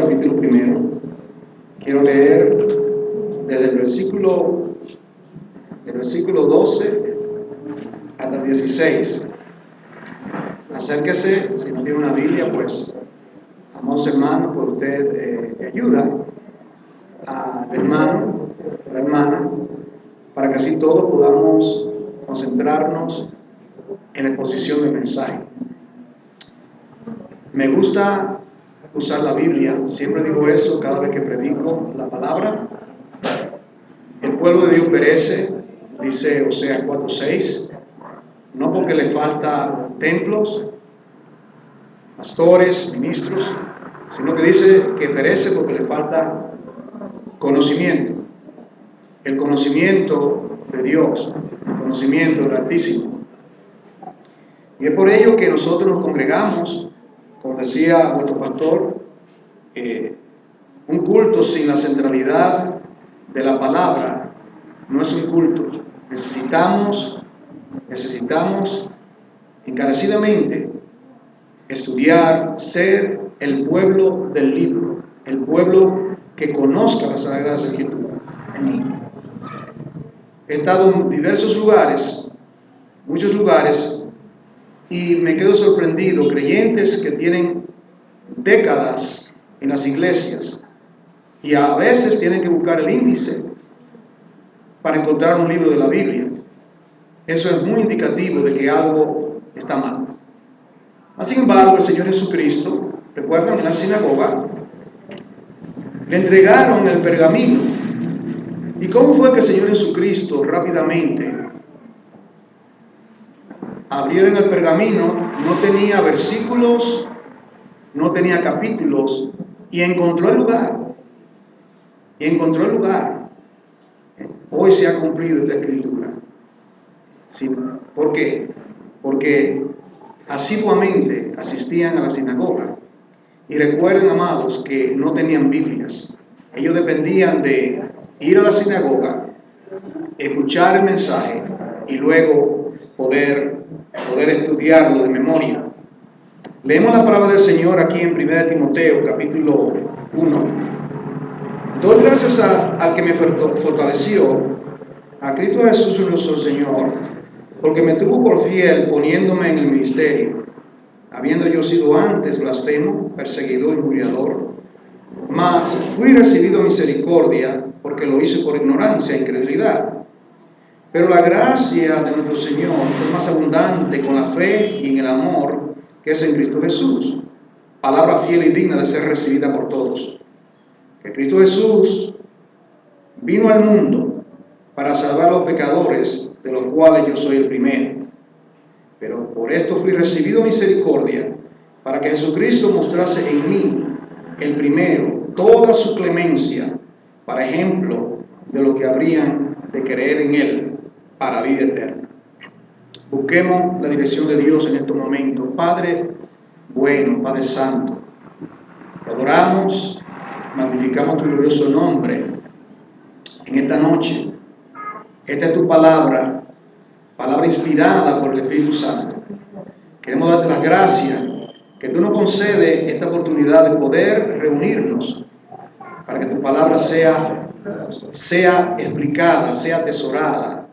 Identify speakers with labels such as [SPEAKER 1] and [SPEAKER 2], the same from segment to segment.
[SPEAKER 1] capítulo 1. Quiero leer desde el versículo 12 hasta el 16. Acérquese, si no tiene una Biblia, pues, amados hermanos, pues usted ayuda al hermano, a la hermana, para que así todos podamos concentrarnos en la exposición del mensaje. Me gusta usar la Biblia, siempre digo eso cada vez que predico la palabra. El pueblo de Dios perece, dice Oseas 4:6, no porque le falta templos, pastores, ministros, sino que dice que perece porque le falta conocimiento. El conocimiento de Dios, el conocimiento del Altísimo. Y es por ello que nosotros nos congregamos, como decía vuestro pastor, un culto sin la centralidad de la palabra no es un culto. Necesitamos encarecidamente estudiar, ser el pueblo del libro, el pueblo que conozca las Sagradas Escrituras. He estado en diversos lugares, muchos lugares, y me quedo sorprendido, creyentes que tienen décadas en las iglesias y a veces tienen que buscar el índice para encontrar un libro de la Biblia. Eso es muy indicativo de que algo está mal. Sin embargo, el Señor Jesucristo, recuerdan, en la sinagoga, le entregaron el pergamino. ¿Y cómo fue que el Señor Jesucristo rápidamente abrieron el pergamino? No tenía versículos, no tenía capítulos, y encontró el lugar. Hoy se ha cumplido esta escritura. ¿Sí? ¿Por qué? Porque asiduamente asistían a la sinagoga. Y recuerden, amados, que no tenían Biblias. Ellos dependían de ir a la sinagoga, escuchar el mensaje y luego poder estudiarlo de memoria. Leemos la palabra del Señor aquí en 1 Timoteo, capítulo 1. Doy gracias al que me fortaleció, a Cristo Jesús nuestro Señor, porque me tuvo por fiel poniéndome en el ministerio, habiendo yo sido antes blasfemo, perseguidor y murmurador, mas fui recibido misericordia, porque lo hice por ignorancia e incredulidad. Pero la gracia de nuestro Señor fue más abundante con la fe y en el amor que es en Cristo Jesús. Palabra fiel y digna de ser recibida por todos. Que Cristo Jesús vino al mundo para salvar a los pecadores, de los cuales yo soy el primero. Pero por esto fui recibido misericordia, para que Jesucristo mostrase en mí, el primero, toda su clemencia, para ejemplo de lo que habrían de creer en Él para vida eterna. Busquemos la dirección de Dios en estos momentos. Padre bueno, Padre santo, te adoramos, magnificamos tu glorioso nombre en esta noche. Esta es tu palabra, palabra inspirada por el Espíritu Santo. Queremos darte las gracias que tú nos concedes esta oportunidad de poder reunirnos para que tu palabra sea explicada, sea atesorada.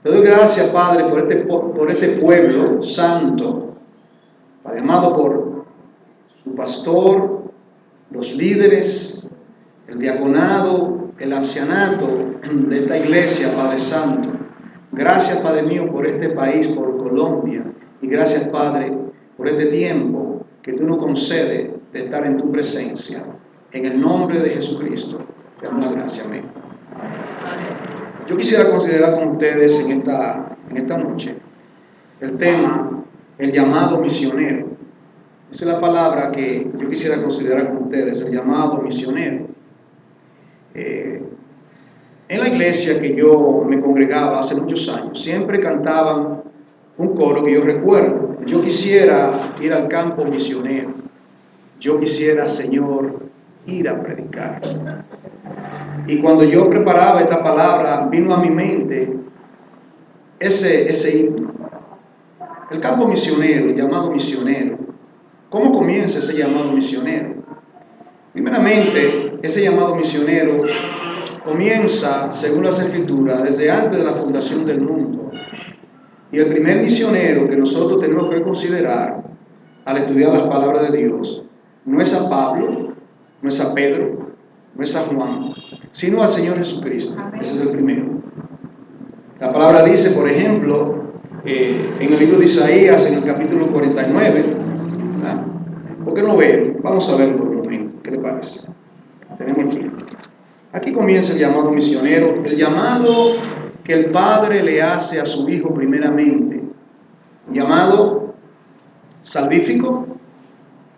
[SPEAKER 1] Te doy gracias, Padre, por este pueblo santo, Padre amado, por su pastor, los líderes, el diaconado, el ancianato de esta iglesia, Padre Santo. Gracias, Padre mío, por este país, por Colombia. Y gracias, Padre, por este tiempo que tú nos concedes de estar en tu presencia. En el nombre de Jesucristo, te damos la gracia. Amén. Yo quisiera considerar con ustedes en esta noche el tema, el llamado misionero. Esa es la palabra que yo quisiera considerar con ustedes, el llamado misionero. En la iglesia que yo me congregaba hace muchos años, siempre cantaban un coro que yo recuerdo. Yo quisiera ir al campo misionero. Yo quisiera, Señor, ir a predicar. Y cuando yo preparaba esta palabra, vino a mi mente ese himno. El campo misionero, el llamado misionero. ¿Cómo comienza ese llamado misionero? Primeramente, ese llamado misionero comienza, según las Escrituras, desde antes de la fundación del mundo. Y el primer misionero que nosotros tenemos que considerar al estudiar las palabras de Dios no es a Pablo, no es a Pedro, no es a Juan, sino al Señor Jesucristo. Ese es el primero. La palabra dice, por ejemplo, en el libro de Isaías, en el capítulo 49, ¿verdad? ¿Por qué no ve? Vamos a verlo por lo menos. ¿Qué le parece? Tenemos el tiempo. Aquí comienza el llamado misionero, el llamado que el Padre le hace a su Hijo primeramente. Un llamado salvífico,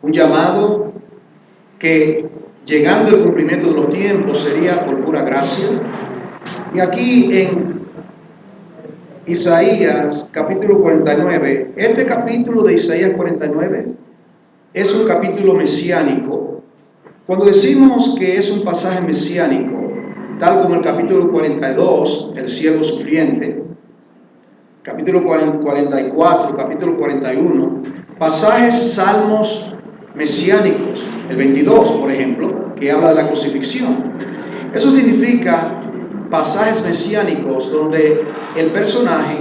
[SPEAKER 1] un llamado que llegando el cumplimiento de los tiempos sería por pura gracia. Y aquí en Isaías capítulo 49, este capítulo de Isaías 49 es un capítulo mesiánico. Cuando decimos que es un pasaje mesiánico, tal como el capítulo 42, el siervo sufriente, capítulo 44, capítulo 41, pasajes salmos mesiánicos, el 22, por ejemplo, que habla de la crucifixión. Eso significa pasajes mesiánicos donde el personaje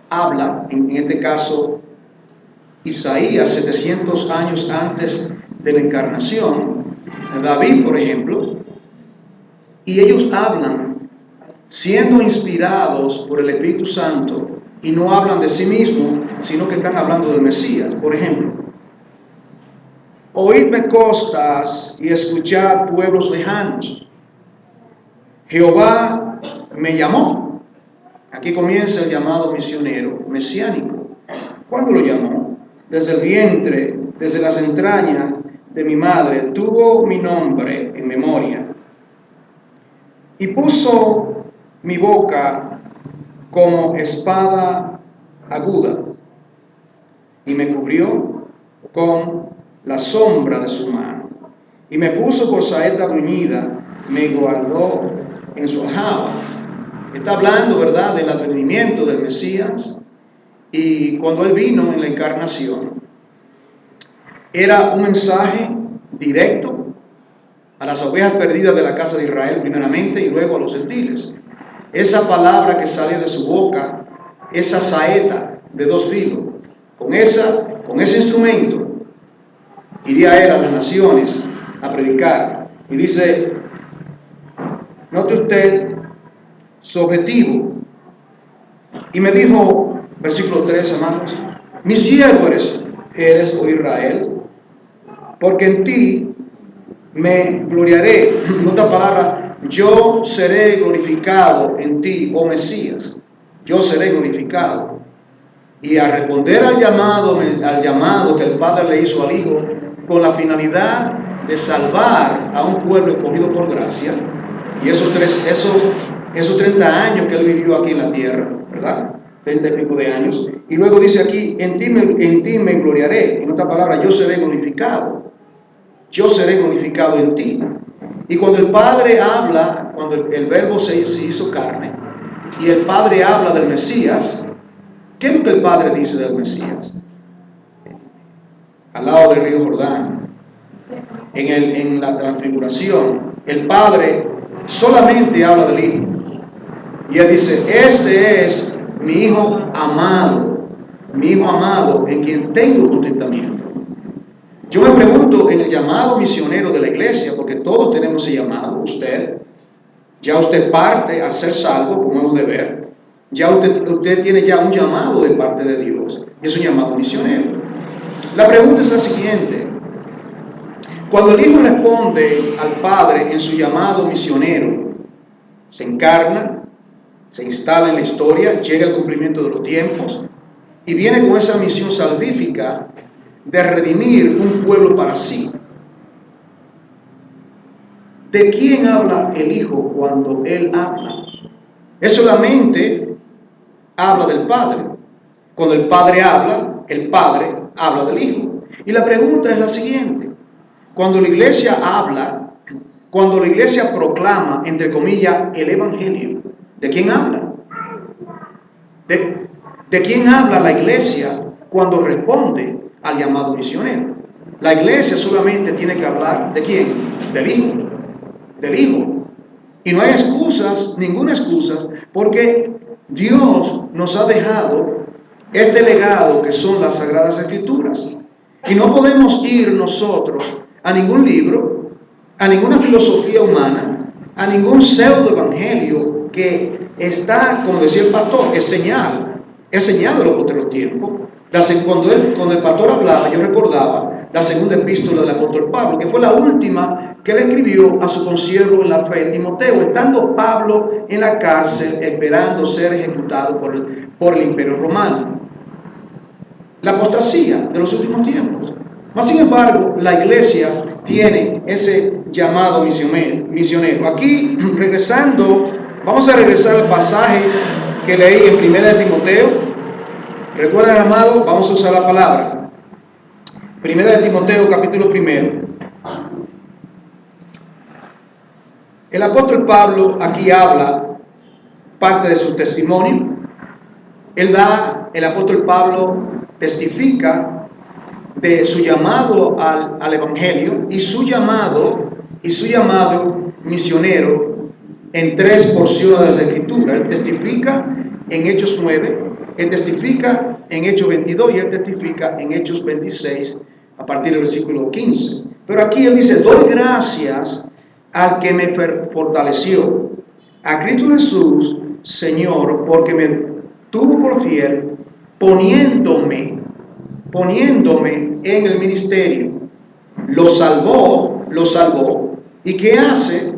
[SPEAKER 1] habla, en este caso Isaías, 700 años antes de la encarnación, David, por ejemplo, y ellos hablan siendo inspirados por el Espíritu Santo y no hablan de sí mismos, sino que están hablando del Mesías. Por ejemplo, oídme costas y escuchad pueblos lejanos. Jehová me llamó. Aquí comienza el llamado misionero mesiánico. ¿Cuándo lo llamó? Desde el vientre, desde las entrañas de mi madre, tuvo mi nombre en memoria. Y puso mi boca como espada aguda, y me cubrió con la sombra de su mano, y me puso por saeta bruñida, me guardó en su aljaba. Está hablando, ¿verdad?, del advenimiento del Mesías, y cuando él vino en la encarnación, era un mensaje directo a las ovejas perdidas de la casa de Israel primeramente y luego a los gentiles. Esa palabra que sale de su boca, esa saeta de dos filos, con ese instrumento, iría él a las naciones a predicar. Y dice, note usted su objetivo. Y me dijo, versículo 3, amados, mi siervo eres, oh Israel, porque en ti me gloriaré. En otra palabra, yo seré glorificado en ti, oh Mesías. Yo seré glorificado. Y a responder al llamado que el Padre le hizo al Hijo, con la finalidad de salvar a un pueblo escogido por gracia, y esos 30 años que él vivió aquí en la tierra, ¿verdad? 30 y pico de años. Y luego dice aquí, en ti me gloriaré. En otra palabra, yo seré glorificado. Yo seré glorificado en ti. Y cuando el Padre habla, cuando el Verbo se hizo carne, y el Padre habla del Mesías, ¿qué es lo que el Padre dice del Mesías? Al lado del río Jordán, en la transfiguración, el Padre solamente habla del Hijo. Y él dice, este es mi Hijo amado en quien tengo contentamiento. Yo me pregunto en el llamado misionero de la iglesia, porque todos tenemos ese llamado, ya usted parte al ser salvo, como hemos de ver, ya usted tiene ya un llamado de parte de Dios, y es un llamado misionero. La pregunta es la siguiente: cuando el Hijo responde al Padre en su llamado misionero, se encarna, se instala en la historia, llega al cumplimiento de los tiempos, y viene con esa misión salvífica de redimir un pueblo para sí. ¿De quién habla el Hijo cuando Él habla? Él solamente habla del Padre. Cuando el Padre habla del Hijo. Y la pregunta es la siguiente: cuando la iglesia habla, cuando la iglesia proclama, entre comillas, el Evangelio, ¿de quién habla? ¿De quién habla la iglesia cuando responde al llamado misionero? La iglesia solamente tiene que hablar ¿de quién? Del Hijo. Del Hijo. Y no hay excusas, ninguna excusa, porque Dios nos ha dejado este legado que son las Sagradas Escrituras. Y no podemos ir nosotros a ningún libro, a ninguna filosofía humana, a ningún pseudo evangelio que está, como decía el pastor, es señal de los otros tiempos. Cuando el pastor hablaba, yo recordaba la segunda epístola del apóstol Pablo, que fue la última que le escribió a su consiervo en la fe, Timoteo, estando Pablo en la cárcel esperando ser ejecutado por el imperio romano. La apostasía de los últimos tiempos. Mas sin embargo, la iglesia tiene ese llamado misionero. Aquí, vamos a regresar al pasaje que leí en 1 de Timoteo. Recuerden, amado, vamos a usar la palabra. 1 de Timoteo, capítulo 1. El apóstol Pablo aquí habla parte de su testimonio. El apóstol Pablo testifica de su llamado al evangelio y su llamado misionero en 3 porciones de las Escrituras. Él testifica en Hechos 9, él testifica en Hechos 22 y él testifica en Hechos 26 a partir del versículo 15. Pero aquí él dice: doy gracias al que me fortaleció, a Cristo Jesús, Señor, porque me tuvo por fiel, poniéndome en el ministerio. Lo salvó. ¿Y qué hace?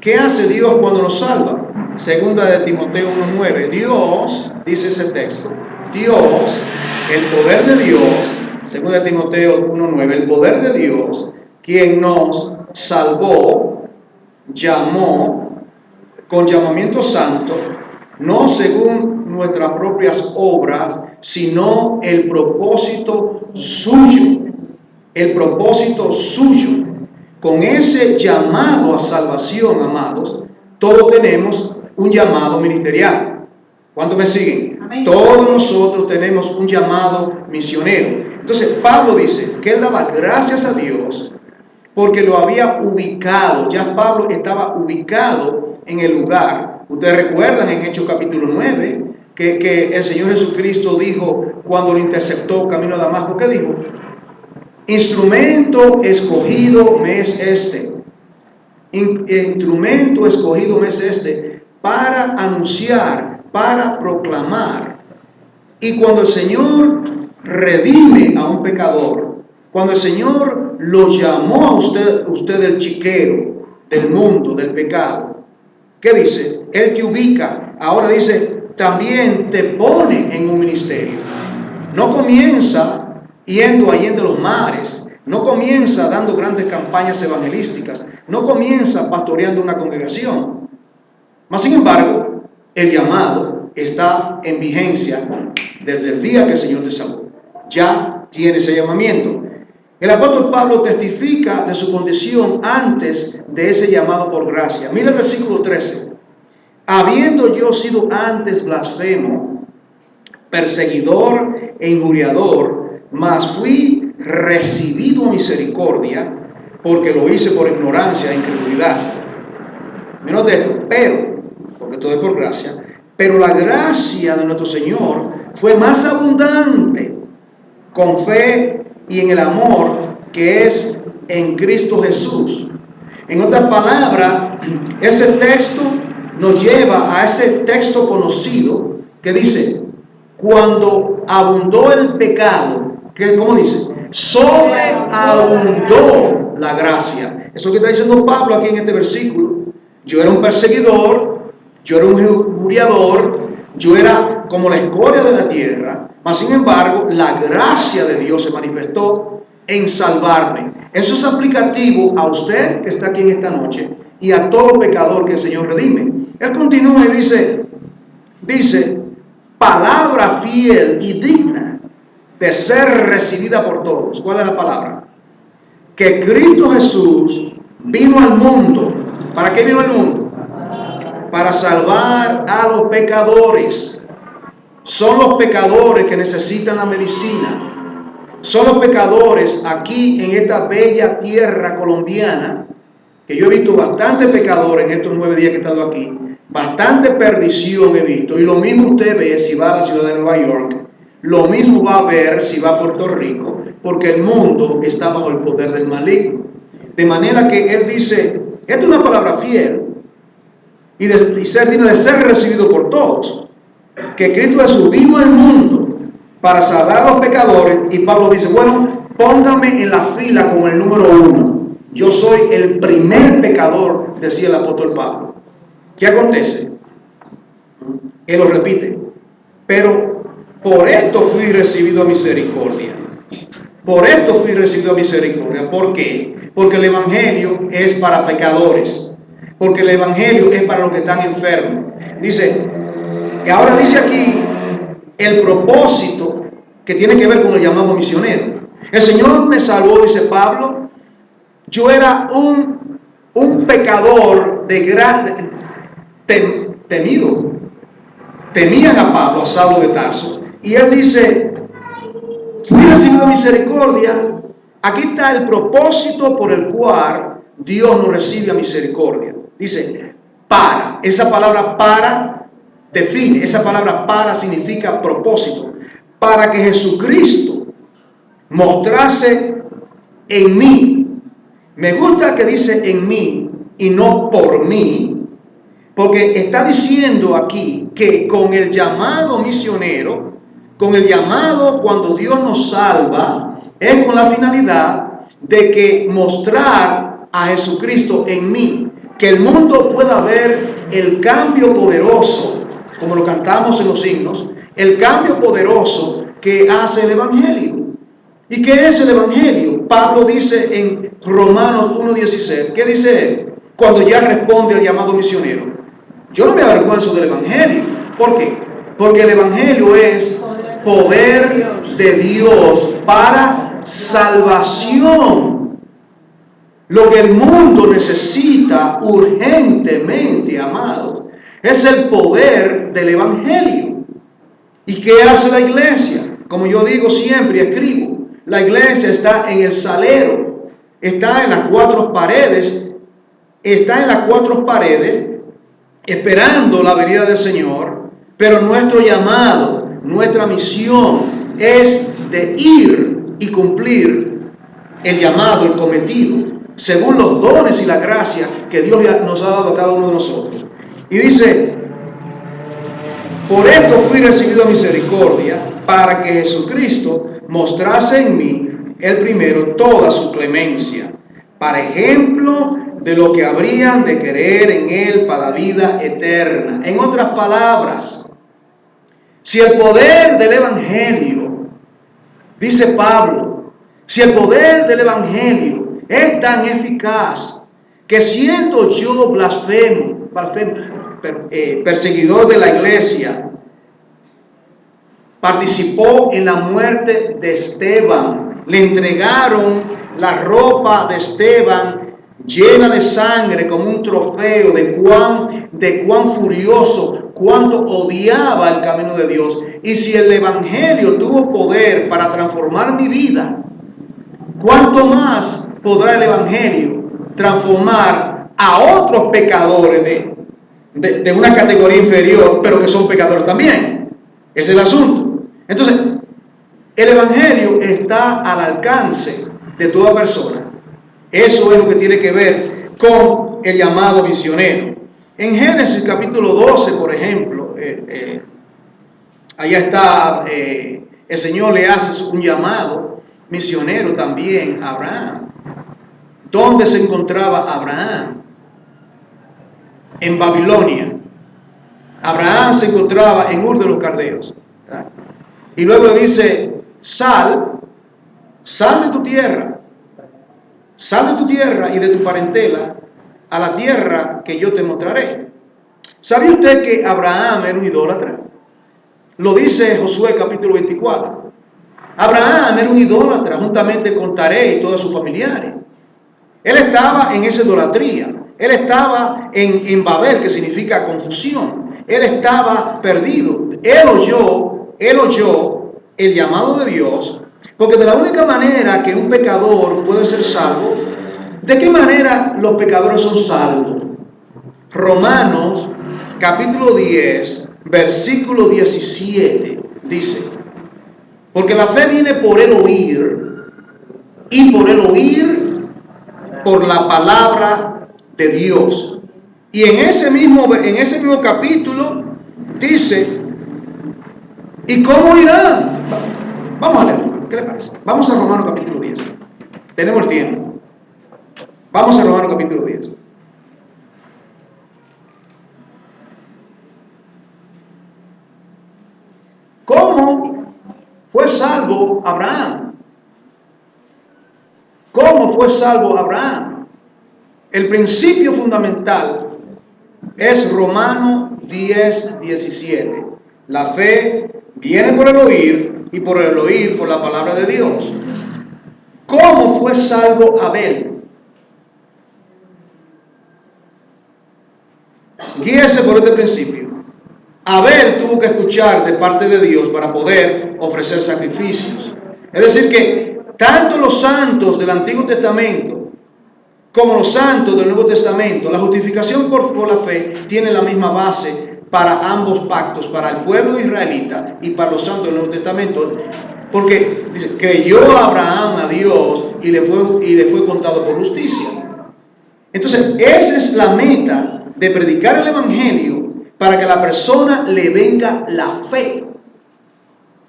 [SPEAKER 1] ¿Qué hace Dios cuando nos salva? Segunda de Timoteo 1:9. Dios, dice ese texto, Dios, el poder de Dios, segunda de Timoteo 1:9, el poder de Dios, quien nos salvó, llamó con llamamiento santo, no según nuestras propias obras, sino el propósito suyo. El propósito suyo. Con ese llamado a salvación, amados, todos tenemos un llamado ministerial. ¿Cuántos me siguen? Amén. Todos nosotros tenemos un llamado misionero. Entonces Pablo dice que él daba gracias a Dios porque lo había ubicado. Ya Pablo estaba ubicado en el lugar. Ustedes recuerdan en Hechos capítulo 9 que el Señor Jesucristo dijo cuando lo interceptó camino a Damasco, ¿qué dijo? Instrumento escogido me es este. Instrumento escogido me es este para anunciar, para proclamar. Y cuando el Señor redime a un pecador, cuando el Señor lo llamó a usted del chiquero, del mundo, del pecado, ¿qué dice? Él te ubica. Ahora dice, también te pone en un ministerio. No comienza yendo allí de los mares, no comienza dando grandes campañas evangelísticas, no comienza pastoreando una congregación. Mas sin embargo, el llamado está en vigencia desde el día que el Señor te salvó. Ya tiene ese llamamiento. El apóstol Pablo testifica de su condición antes de ese llamado por gracia. Mira el versículo 13. Habiendo yo sido antes blasfemo, perseguidor e injuriador, mas fui recibido a misericordia, porque lo hice por ignorancia e incredulidad. Menos de esto, porque todo es por gracia, pero la gracia de nuestro Señor fue más abundante con fe y en el amor que es en Cristo Jesús. En otras palabras, ese texto nos lleva a ese texto conocido que dice, cuando abundó el pecado, ¿cómo dice? Sobreabundó la gracia. Eso que está diciendo Pablo aquí en este versículo. Yo era un perseguidor, yo era un injuriador, yo era como la escoria de la tierra, mas sin embargo la gracia de Dios se manifestó en salvarme. Eso es aplicativo a usted que está aquí en esta noche y a todo pecador que el Señor redime. Él continúa y dice, palabra fiel y digna de ser recibida por todos. ¿Cuál es la palabra? Que Cristo Jesús vino al mundo. ¿Para qué vino al mundo? Para salvar a los pecadores. Son los pecadores que necesitan la medicina. son los pecadores aquí en esta bella tierra colombiana, que yo he visto bastante pecadores en estos 9 días que he estado aquí, bastante perdición he visto, y lo mismo usted ve si va a la ciudad de Nueva York, lo mismo va a ver si va a Puerto Rico, porque el mundo está bajo el poder del maligno. De manera que él dice, esta es una palabra fiel, y ser digno de ser recibido por todos, que Cristo Jesús vino al mundo para salvar a los pecadores, y Pablo dice, bueno, póngame en la fila como el número 1. Yo soy el primer pecador, decía el apóstol Pablo. ¿Qué acontece? Él lo repite, pero por esto fui recibido a misericordia. Por esto fui recibido a misericordia. ¿Por qué? Porque el evangelio es para pecadores. Porque el evangelio es para los que están enfermos. Dice, y ahora dice aquí el propósito que tiene que ver con el llamado misionero. El Señor me salvó, dice Pablo. Yo era un pecador temido. Temían a Pablo, a Saulo de Tarso. Y él dice, fui recibido misericordia. Aquí está el propósito por el cual Dios nos recibe a misericordia. Dice, para. Esa palabra para define. Esa palabra para significa propósito. Para que Jesucristo mostrase en mí. Me gusta que dice en mí y no por mí. Porque está diciendo aquí que con el llamado misionero, con el llamado cuando Dios nos salva, es con la finalidad de que mostrar a Jesucristo en mí, que el mundo pueda ver el cambio poderoso, como lo cantamos en los himnos, el cambio poderoso que hace el evangelio. ¿Y qué es el evangelio? Pablo dice en Romanos 1:16, ¿qué dice él? Cuando ya responde al llamado misionero. Yo no me avergüenzo del evangelio. ¿Por qué? Porque el evangelio es poder de Dios para salvación. Lo que el mundo necesita urgentemente, amados, es el poder del evangelio. ¿Y qué hace la iglesia? Como yo digo siempre y escribo, la iglesia está en el salero, está en las 4 paredes, esperando la venida del Señor, pero nuestro llamado, nuestra misión es de ir y cumplir el llamado, el cometido, según los dones y la gracia que Dios nos ha dado a cada uno de nosotros. Y dice, por esto fui recibido a misericordia, para que Jesucristo mostrase en mí, el primero, toda su clemencia, para ejemplo de lo que habrían de creer en él para vida eterna. En otras palabras, si el poder del evangelio, dice Pablo, si el poder del evangelio es tan eficaz que siendo yo perseguidor de la iglesia, participó en la muerte de Esteban, le entregaron la ropa de Esteban llena de sangre como un trofeo de cuán furioso, cuánto odiaba el camino de Dios. Y si el evangelio tuvo poder para transformar mi vida, ¿cuánto más podrá el evangelio transformar a otros pecadores de una categoría inferior, pero que son pecadores también? Ese es el asunto. Entonces, el evangelio está al alcance de toda persona. Eso es lo que tiene que ver con el llamado misionero. En Génesis capítulo 12, por ejemplo, allá está, el Señor le hace un llamado misionero también a Abraham. ¿Dónde se encontraba Abraham? En Babilonia. Abraham se encontraba en Ur de los Caldeos. Y luego le dice, sal de tu tierra y de tu parentela a la tierra que yo te mostraré. ¿Sabía usted que Abraham era un idólatra? Lo dice Josué capítulo 24. Abraham era un idólatra juntamente con Taré y todos sus familiares. Él estaba en esa idolatría. Él estaba en Babel, que significa confusión. Él estaba perdido. Él oyó el llamado de Dios Porque de la única manera que un pecador puede ser salvo, ¿de qué manera los pecadores son salvos? Romanos capítulo 10, versículo 17 dice: porque la fe viene por el oír, y por el oír por la palabra de Dios. Y en ese mismo capítulo dice: ¿y cómo irán? Vamos a leer, ¿qué les parece? Vamos a Romanos capítulo 10. Tenemos el tiempo. Vamos a Romanos capítulo 10. ¿Cómo fue salvo Abraham? ¿Cómo fue salvo Abraham? El principio fundamental es Romanos 10, 17. La fe viene por el oír, y por el oír por la palabra de Dios. ¿Cómo fue salvo Abel? Guíese por este principio. Abel tuvo que escuchar de parte de Dios para poder ofrecer sacrificios. Es decir que tanto los santos del Antiguo Testamento como los santos del Nuevo Testamento, la justificación por la fe tiene la misma base para ambos pactos, para el pueblo israelita y para los santos del Nuevo Testamento. Porque dice, creyó Abraham a Dios y le fue contado por justicia. Entonces, esa es la meta de predicar el Evangelio, para que a la persona le venga la fe.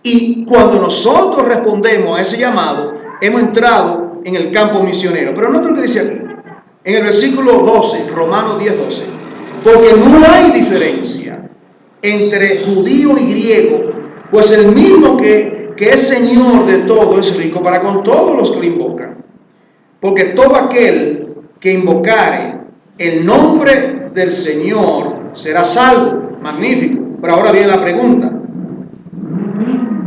[SPEAKER 1] Y cuando nosotros respondemos a ese llamado, hemos entrado en el campo misionero. Pero note lo que dice aquí, en el versículo 12, Romanos 10, 12. Porque no hay diferencia entre judío y griego, pues el mismo que es Señor de todo es rico para con todos los que le invocan. Porque todo aquel que invocare el nombre del Señor será salvo. Magnífico. Pero ahora viene la pregunta.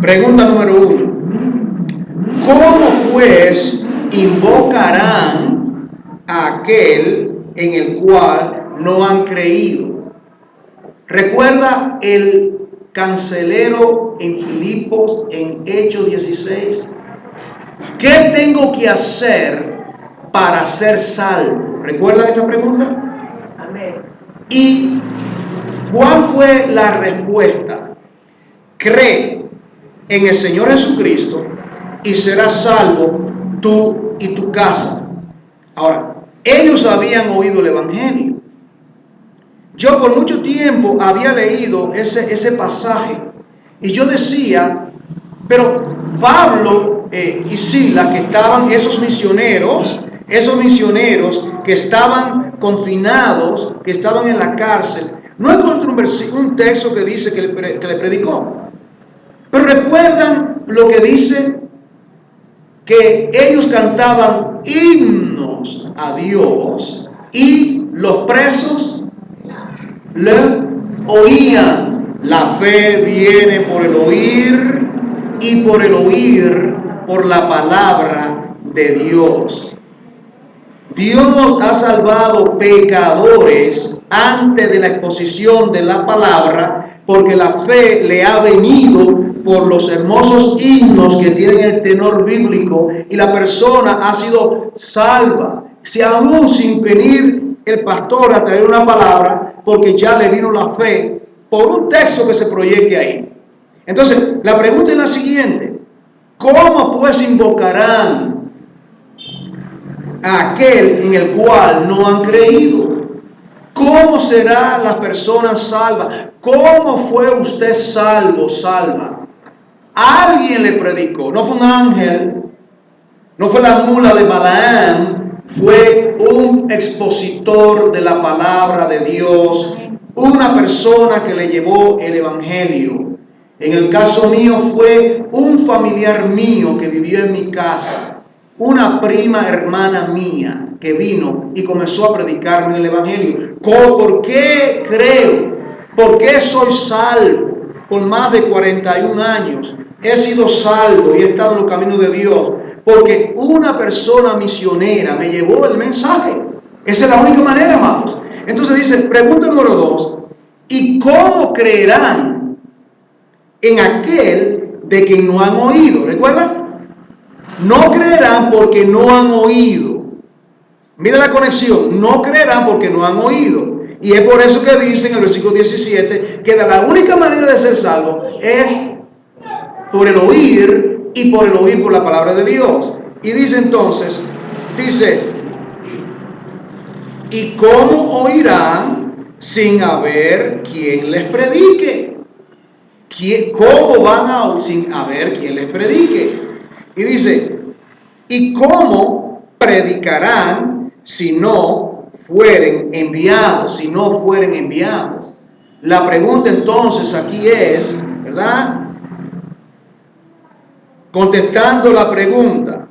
[SPEAKER 1] Pregunta número 1. ¿Cómo pues invocarán a aquel en el cual no han creído? Recuerda el cancelero en Filipos, en Hechos 16. ¿Qué tengo que hacer para ser salvo? ¿Recuerda esa pregunta?
[SPEAKER 2] Amén.
[SPEAKER 1] ¿Y cuál fue la respuesta? Cree en el Señor Jesucristo y serás salvo tú y tu casa. Ahora, ellos habían oído el Evangelio. Yo por mucho tiempo había leído ese pasaje y yo decía, pero Pablo y Silas, que estaban esos misioneros que estaban confinados, que estaban en la cárcel, no encuentro un texto que dice que le predicó. Pero recuerdan lo que dice, que ellos cantaban himnos a Dios y los presos le oían. La fe viene por el oír y por el oír por la palabra de Dios. Dios ha salvado pecadores antes de la exposición de la palabra, porque la fe le ha venido por los hermosos himnos que tienen el tenor bíblico, y la persona ha sido salva, si aún sin venir el pastor a traer una palabra, porque ya le vino la fe por un texto que se proyecte ahí. Entonces, la pregunta es la siguiente: ¿cómo pues invocarán a aquel en el cual no han creído? ¿Cómo serán las personas salvas? ¿Cómo fue usted salvo, salva? Alguien le predicó, no fue un ángel, no fue la mula de Balaam, fue un expositor de la palabra de Dios, una persona que le llevó el Evangelio. En el caso mío fue un familiar mío que vivió en mi casa, una prima hermana mía que vino y comenzó a predicarme el Evangelio. ¿Por qué creo? ¿Por qué soy salvo? Por más de 41 años he sido salvo y he estado en los caminos de Dios, porque una persona misionera me llevó el mensaje. Esa es la única manera, amados. Entonces dice, pregunta número 2, ¿y cómo creerán en aquel de quien no han oído? ¿Recuerdan? No creerán porque no han oído. Mira la conexión. No creerán porque no han oído. Y es por eso que dice en el versículo 17 que la única manera de ser salvo es por el oír y por el oír por la palabra de Dios. Y dice entonces, ¿y cómo oirán sin haber quien les predique? ¿Cómo van a oír sin haber quien les predique? Y dice, ¿y cómo predicarán si no fueren enviados? Si no fueren enviados. La pregunta entonces aquí es, ¿verdad? Contestando la pregunta,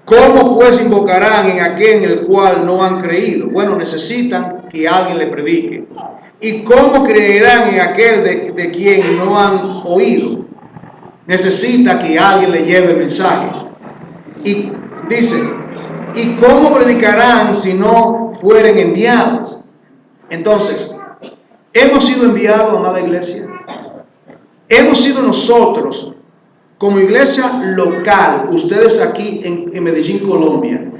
[SPEAKER 1] ¿cómo pues invocarán en aquel en el cual no han creído? Bueno, necesitan que alguien le predique. ¿Y cómo creerán en aquel de quien no han oído? Necesita que alguien le lleve el mensaje. Y dice, ¿y cómo predicarán si no fueren enviados? Entonces, hemos sido enviados, amada iglesia. Hemos sido nosotros, como iglesia local, ustedes aquí en Medellín, Colombia,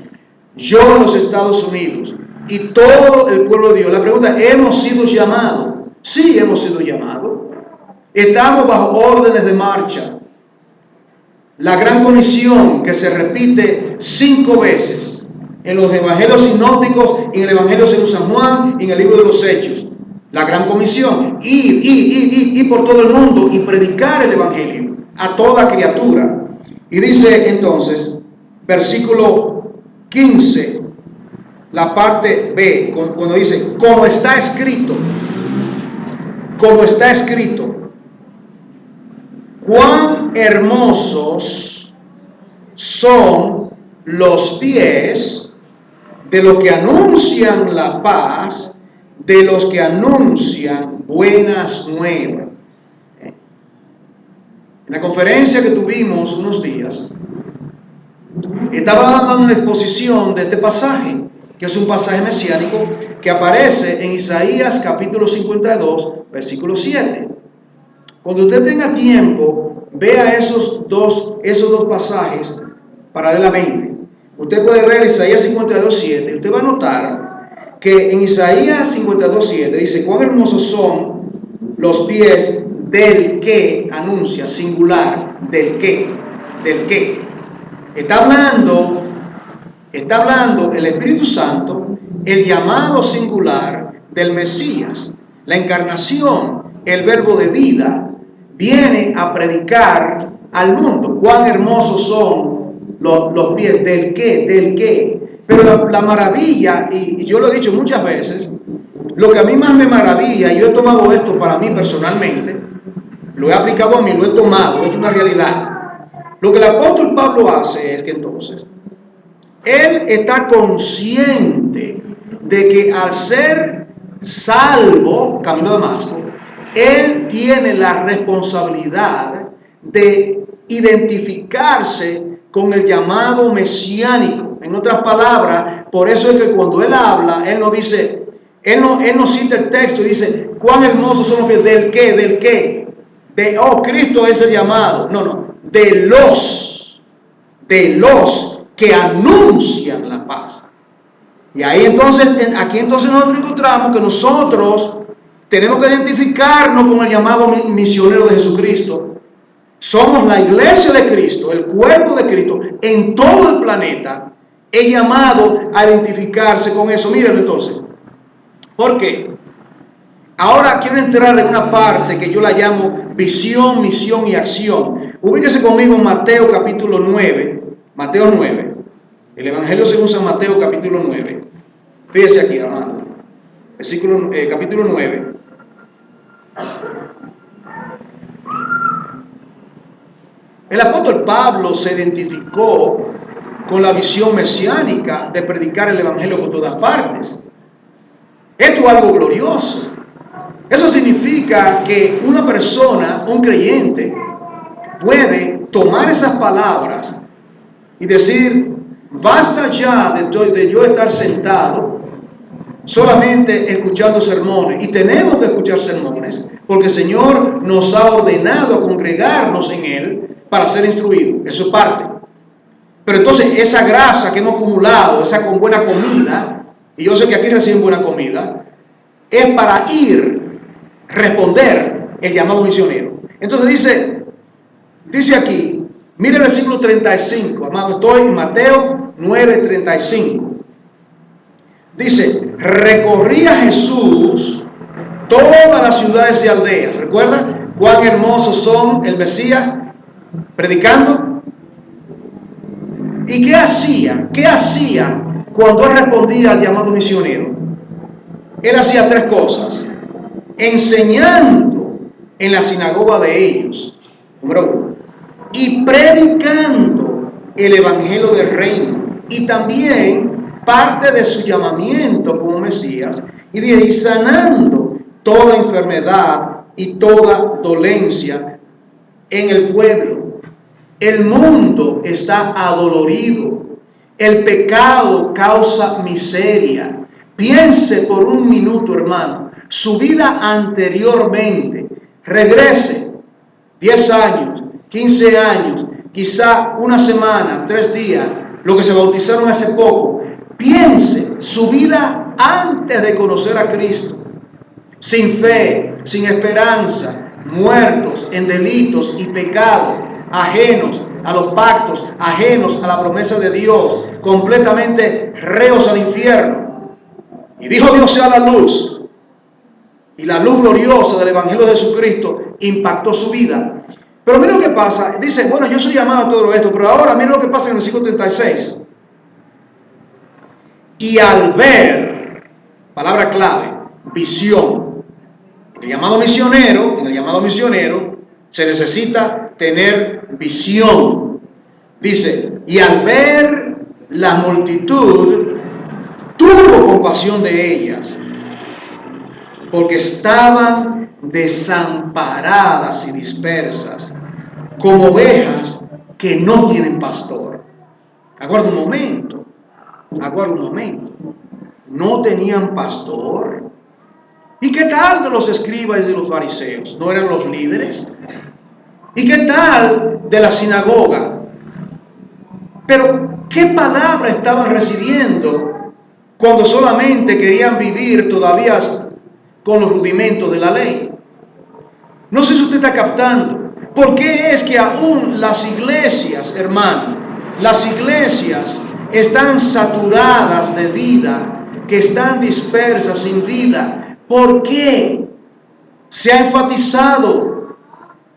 [SPEAKER 1] yo en los Estados Unidos y todo el pueblo de Dios. La pregunta, ¿hemos sido llamados? Sí, hemos sido llamados. Estamos bajo órdenes de marcha. La gran comisión que se repite 5 veces en los evangelios sinópticos, en el evangelio según San Juan, en el libro de los Hechos. La gran comisión, ir por todo el mundo y predicar el evangelio a toda criatura. Y dice entonces, versículo 15, la parte B, cuando dice, como está escrito, cuán hermosos son los pies de los que anuncian la paz, de los que anuncian buenas nuevas. En la conferencia que tuvimos unos días, estaba dando una exposición de este pasaje, que es un pasaje mesiánico que aparece en Isaías capítulo 52, versículo 7. Cuando usted tenga tiempo, vea esos dos pasajes paralelamente. Usted puede ver Isaías 52, 7. Usted va a notar que en Isaías 52, 7 dice, cuán hermosos son los pies del que anuncia, singular, del que. Está hablando el Espíritu Santo, el llamado singular del Mesías, la encarnación, el verbo de vida, viene a predicar al mundo. Cuán hermosos son los pies del que. Pero la maravilla, y yo lo he dicho muchas veces, lo que a mí más me maravilla, y yo he tomado esto para mí personalmente, lo he aplicado a mí, lo he tomado, es una realidad. Lo que el apóstol Pablo hace es que entonces, él está consciente de que al ser salvo, camino a Damasco, él tiene la responsabilidad de identificarse con el llamado mesiánico. En otras palabras, por eso es que cuando él habla, él no dice, él no cita el texto y dice, cuán hermosos son los pies del que, Cristo es el llamado. No, de los que anuncian la paz. Y ahí entonces, aquí entonces nosotros encontramos que nosotros tenemos que identificarnos con el llamado misionero de Jesucristo. Somos la iglesia de Cristo, el cuerpo de Cristo en todo el planeta. Es llamado a identificarse con eso. Mírenlo entonces. ¿Por qué? Ahora quiero entrar en una parte que yo la llamo visión, misión y acción. Ubíquese conmigo en Mateo capítulo 9. Mateo 9. El Evangelio según San Mateo capítulo 9. Fíjese aquí, hermano. Capítulo 9. El apóstol Pablo se identificó con la visión mesiánica de predicar el Evangelio por todas partes. Esto es algo glorioso. Eso significa que una persona, un creyente, puede tomar esas palabras y decir, basta ya de yo estar sentado solamente escuchando sermones. Y tenemos que escuchar sermones porque el Señor nos ha ordenado a congregarnos en Él para ser instruidos. Eso es parte. Pero entonces esa grasa que hemos acumulado, esa con buena comida, y yo sé que aquí reciben buena comida, es para ir, responder el llamado misionero. Entonces dice aquí, mire el versículo 35, amado, estoy en Mateo 9:35. Dice, recorría Jesús todas las ciudades y aldeas. ¿Recuerdan cuán hermosos son el Mesías predicando? ¿Y qué hacía? ¿Qué hacía cuando él respondía al llamado misionero? Él hacía tres cosas. Enseñando en la sinagoga de ellos, número uno, y predicando el evangelio del reino, y también parte de su llamamiento como Mesías, y dice, y sanando toda enfermedad y toda dolencia en el pueblo. El mundo está adolorido, el pecado causa miseria. Piense por un minuto, hermano, su vida anteriormente, regrese 10 años, 15 años, quizá una semana, 3 días, lo que se bautizaron hace poco. Piense su vida antes de conocer a Cristo, sin fe, sin esperanza, muertos en delitos y pecados, ajenos a los pactos, ajenos a la promesa de Dios, completamente reos al infierno. Y dijo Dios sea la luz, y la luz gloriosa del Evangelio de Jesucristo impactó su vida. Pero mira lo que pasa, dice, bueno, yo soy llamado a todo esto, pero ahora mira lo que pasa en el versículo 36. Y al ver, palabra clave, visión. En el llamado misionero se necesita tener visión. Dice, y al ver la multitud, tuvo compasión de ellas, porque estaban desamparadas y dispersas, como ovejas que no tienen pastor. Aguarda un momento. No tenían pastor. ¿Y qué tal de los escribas y de los fariseos? ¿No eran los líderes? ¿Y qué tal de la sinagoga? Pero, ¿qué palabra estaban recibiendo cuando solamente querían vivir todavía con los rudimentos de la ley? No sé si usted está captando. ¿Por qué es que aún las iglesias, hermano, las iglesias están saturadas de vida, que están dispersas sin vida? ¿Por qué? Se ha enfatizado,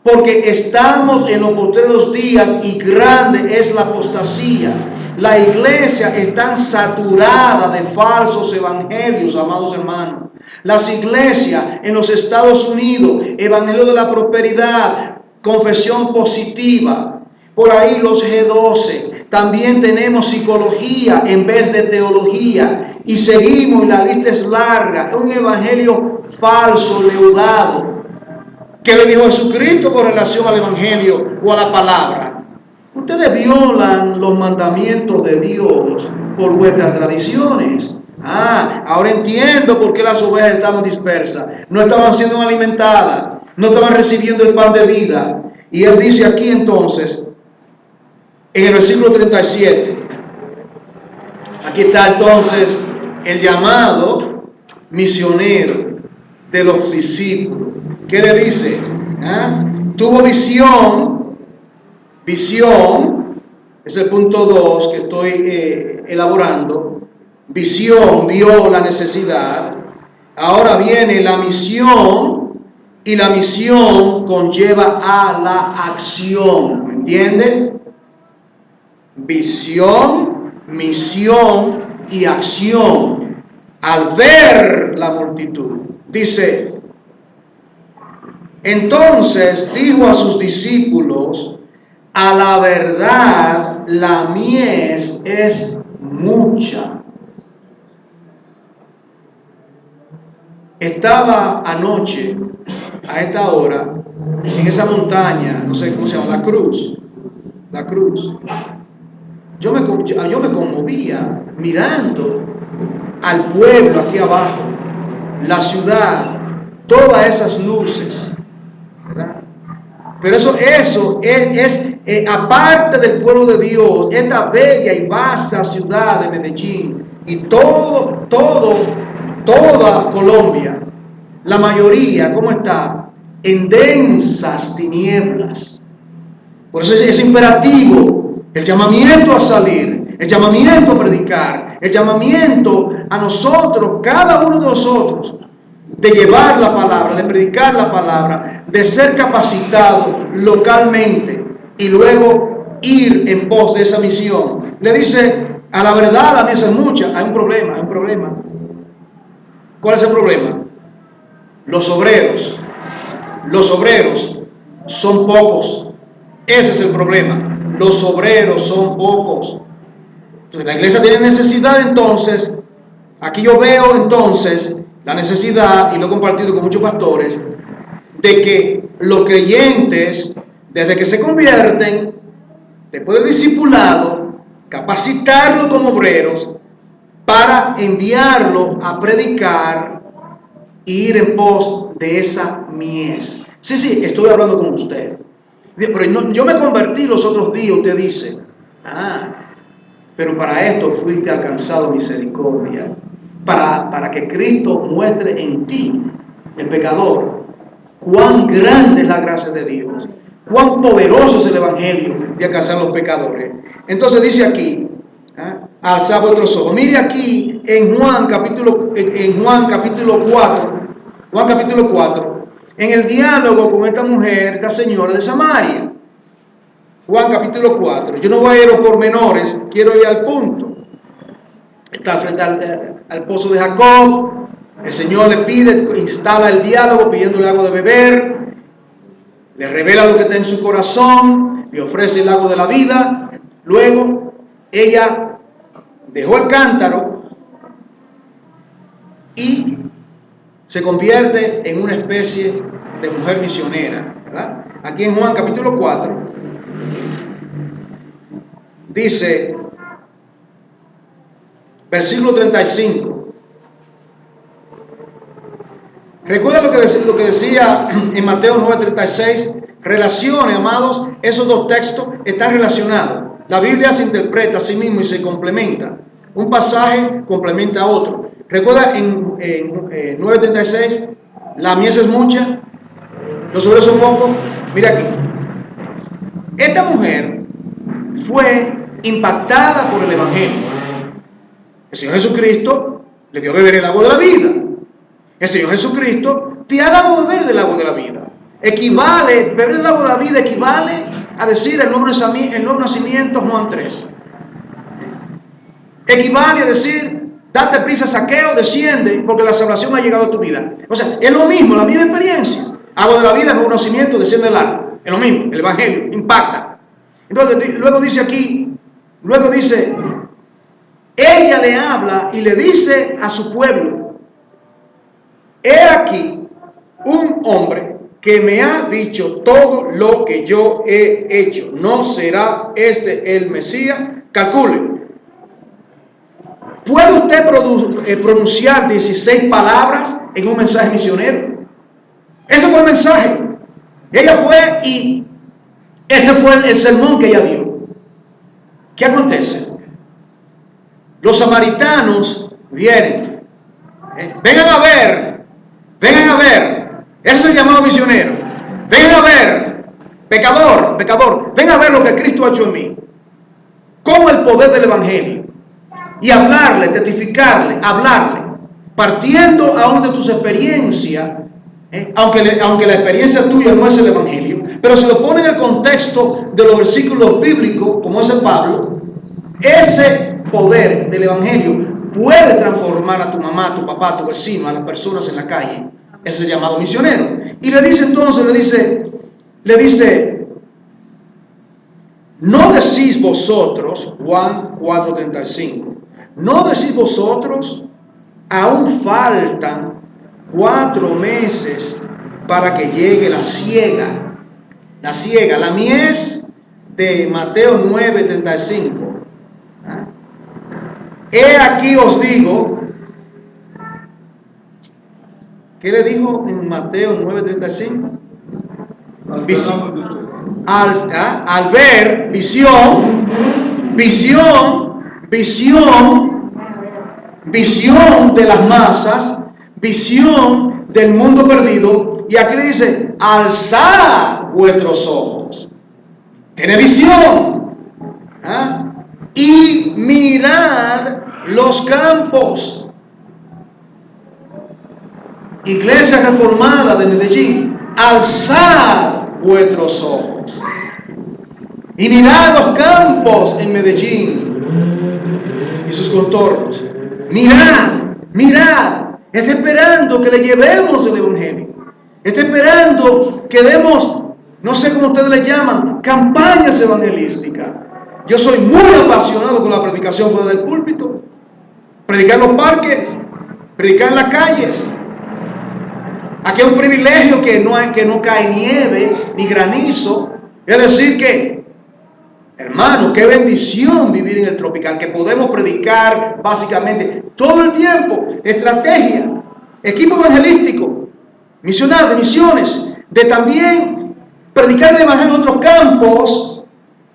[SPEAKER 1] porque estamos en los postreros días y grande es la apostasía. La iglesia está saturada de falsos evangelios, amados hermanos. Las iglesias en los Estados Unidos, evangelio de la prosperidad, confesión positiva, por ahí los G12. También tenemos psicología en vez de teología. Y seguimos, y la lista es larga. Es un evangelio falso, leudado. ¿Qué le dijo Jesucristo con relación al evangelio o a la palabra? Ustedes violan los mandamientos de Dios por vuestras tradiciones. Ahora entiendo por qué las ovejas estaban dispersas. No estaban siendo alimentadas. No estaban recibiendo el pan de vida. Y él dice aquí entonces, en el versículo 37, aquí está entonces el llamado misionero de los discípulos. ¿Qué le dice? Tuvo visión, es el punto 2 que estoy elaborando. Visión, vio la necesidad. Ahora viene la misión, y la misión conlleva a la acción. ¿Me entiende? Visión, misión y acción. Al ver la multitud, dice, entonces dijo a sus discípulos, a la verdad la mies es mucha. Estaba anoche, a esta hora, en esa montaña, no sé cómo se llama, la cruz. Yo me conmovía mirando al pueblo aquí abajo, la ciudad, todas esas luces, ¿verdad? Pero eso es aparte del pueblo de Dios, esta bella y vasta ciudad de Medellín y toda Colombia, la mayoría, ¿cómo está? En densas tinieblas. Por eso es imperativo el llamamiento a salir, el llamamiento a predicar, el llamamiento a nosotros, cada uno de nosotros, de llevar la palabra, de predicar la palabra, de ser capacitado localmente y luego ir en pos de esa misión. Le dice, a la verdad la mies es mucha. Hay un problema. ¿Cuál es el problema? Los obreros son pocos. Ese es el problema. Los obreros son pocos. Entonces, la iglesia tiene necesidad, entonces, aquí yo veo entonces la necesidad, y lo he compartido con muchos pastores, de que los creyentes, desde que se convierten, después del discipulado, capacitarlos como obreros para enviarlos a predicar e ir en pos de esa mies. Sí, estoy hablando con usted. Pero yo me convertí los otros días, usted dice, pero para esto fuiste alcanzado misericordia, para que Cristo muestre en ti, el pecador, cuán grande es la gracia de Dios, cuán poderoso es el evangelio de alcanzar a los pecadores. Entonces dice aquí, alzad vuestros ojos. Mire aquí en Juan capítulo 4, en el diálogo con esta mujer, esta señora de Samaria. Juan capítulo 4. Yo no voy a ir a los pormenores, quiero ir al punto. Está frente al pozo de Jacob. El Señor le pide, instala el diálogo pidiéndole agua de beber. Le revela lo que está en su corazón. Le ofrece el agua de la vida. Luego, ella dejó el cántaro y se convierte en una especie de mujer misionera, ¿verdad? Aquí en Juan capítulo 4 dice, versículo 35. Recuerda lo que decía en Mateo 9:36. Relaciones, amados, esos dos textos están relacionados. La Biblia se interpreta a sí mismo y se complementa. Un pasaje complementa a otro. Recuerda en 9:36, la mies es mucha, los obreros son pocos. Mira aquí. Esta mujer fue impactada por el evangelio. El Señor Jesucristo le dio a beber el agua de la vida. El Señor Jesucristo te ha dado a beber del agua de la vida. Beber del agua de la vida equivale a decir el nuevo nacimiento, Juan 3. Equivale a decir, date prisa, Saqueo, desciende, porque la salvación ha llegado a tu vida. O sea, es lo mismo, la misma experiencia. Agua de la vida, nuevo nacimiento, desciende del agua. Es lo mismo, el evangelio impacta. Entonces, luego dice aquí, ella le habla y le dice a su pueblo, he aquí un hombre que me ha dicho todo lo que yo he hecho. ¿No será este el Mesías? Calcule. ¿Puede usted pronunciar 16 palabras en un mensaje misionero? Ese fue el mensaje. Ella fue y ese fue el sermón que ella dio. ¿Qué acontece? Los samaritanos vienen. Vengan a ver. Ese es el llamado misionero. Vengan a ver. Pecador. Vengan a ver lo que Cristo ha hecho en mí. Cómo el poder del evangelio. Y hablarle, testificarle, hablarle. Partiendo aún de tus experiencias. Aunque la experiencia tuya no es el evangelio. Pero si lo pone en el contexto de los versículos bíblicos, como es el Pablo, ese poder del evangelio puede transformar a tu mamá, a tu papá, a tu vecino, a las personas en la calle. Ese es llamado misionero. Y le dice entonces, le dice, no decís vosotros, Juan 4:35, no decís vosotros, aún faltan 4 meses para que llegue la siega, la mies de Mateo 9:35. He aquí os digo, ¿qué le dijo en Mateo 9:35? al ver, visión de las masas, visión del mundo perdido. Y aquí le dice, alzad vuestros ojos, tiene visión, y mirad los campos. Iglesia Reformada de Medellín, alzad vuestros ojos y mirad los campos en Medellín y sus contornos. Mirad, está esperando que le llevemos el evangelio, está esperando que demos, no sé cómo ustedes le llaman, campañas evangelísticas. Yo soy muy apasionado con la predicación fuera del púlpito, predicar en los parques, predicar en las calles. Aquí hay un privilegio que no cae nieve ni granizo. Es decir que, hermano, qué bendición vivir en el tropical, que podemos predicar básicamente todo el tiempo, estrategia, equipo evangelístico, misionario, de misiones, de también predicar el evangelio en otros campos.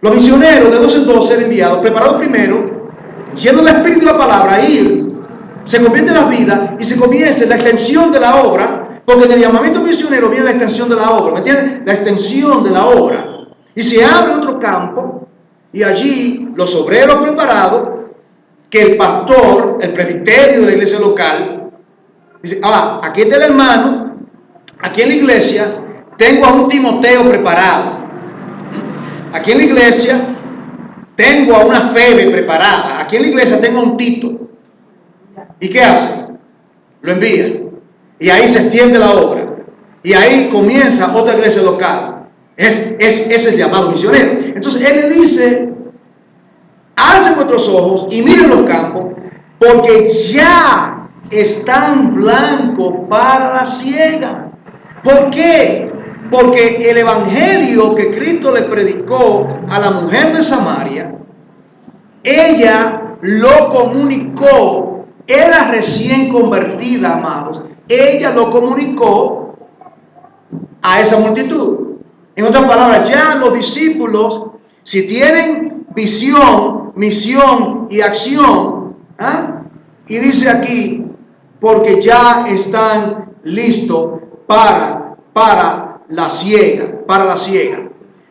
[SPEAKER 1] Los misioneros de 2 en 2 ser enviados, preparados primero, llenos del Espíritu y la palabra, ir, se convierte en la vida y se comienza en la extensión de la obra. Porque en el llamamiento misionero viene la extensión de la obra, ¿me entiendes? La extensión de la obra. Y se abre otro campo, y allí los obreros preparados, que el pastor, el presbiterio de la iglesia local, dice, aquí está el hermano, aquí en la iglesia tengo a un Timoteo preparado. Aquí en la iglesia tengo a una Febe preparada. Aquí en la iglesia tengo a un Tito. ¿Y qué hace? Lo envía. Y ahí se extiende la obra. Y ahí comienza otra iglesia local. Ese es el llamado misionero. Entonces él le dice, alcen vuestros ojos y miren los campos, porque ya están blancos para la siega. ¿Por qué? Porque el evangelio que Cristo le predicó a la mujer de Samaria, ella lo comunicó, era recién convertida, amados. Ella lo comunicó a esa multitud. En otras palabras, ya los discípulos, si tienen visión, misión y acción, y dice aquí, porque ya están listos para la siega,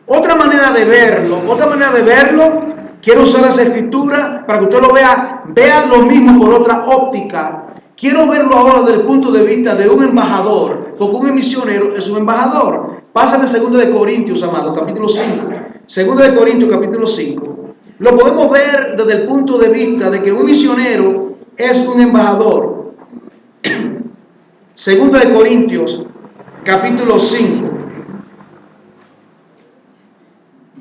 [SPEAKER 1] Otra manera de verlo, quiero usar esa escritura para que usted lo vea lo mismo por otra óptica. Quiero verlo ahora desde el punto de vista de un embajador, porque un misionero es un embajador. Pasa de 2 de Corintios, amado, capítulo 5. 2 de Corintios, capítulo 5. Lo podemos ver desde el punto de vista de que un misionero es un embajador. 2 de Corintios, capítulo 5.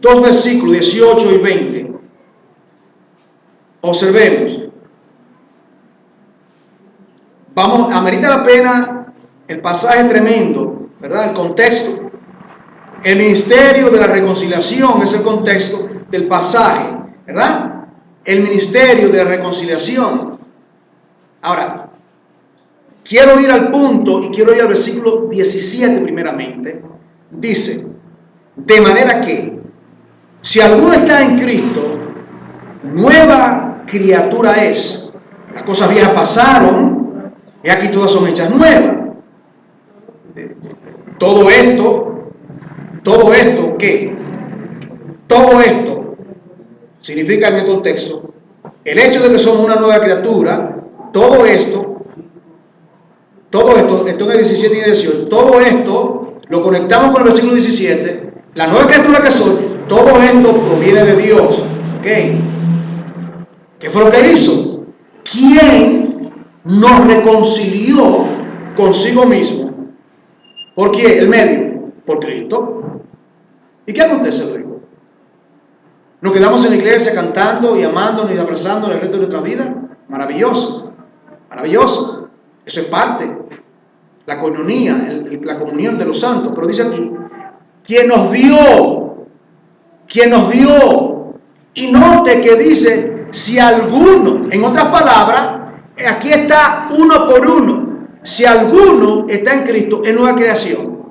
[SPEAKER 1] 2 versículos, 18 y 20. Observemos. Amerita la pena el pasaje tremendo, ¿verdad? El contexto. El ministerio de la reconciliación es el contexto del pasaje, ¿verdad? El ministerio de la reconciliación. Ahora, quiero ir al punto y quiero ir al versículo 17 primeramente. Dice, de manera que, si alguno está en Cristo, nueva criatura es. Las cosas viejas pasaron, y aquí todas son hechas nuevas. Todo esto, ¿qué? Todo esto significa en el contexto, el hecho de que somos una nueva criatura, todo esto en el 17 y 18, todo esto lo conectamos con el versículo 17, la nueva criatura que soy, todo esto proviene de Dios. ¿Ok? ¿Qué fue lo que hizo? ¿Quién nos reconcilió consigo mismo? ¿Por quién? El medio, por Cristo. ¿Y qué acontece luego? ¿Nos quedamos en la iglesia cantando y amándonos y abrazándonos el resto de nuestra vida? Maravilloso, maravilloso. Eso es parte, la coinonía, la comunión de los santos. Pero dice aquí, quien nos dio. Y note que dice, si alguno, en otras palabras, aquí está uno por uno. Si alguno está en Cristo, es nueva creación.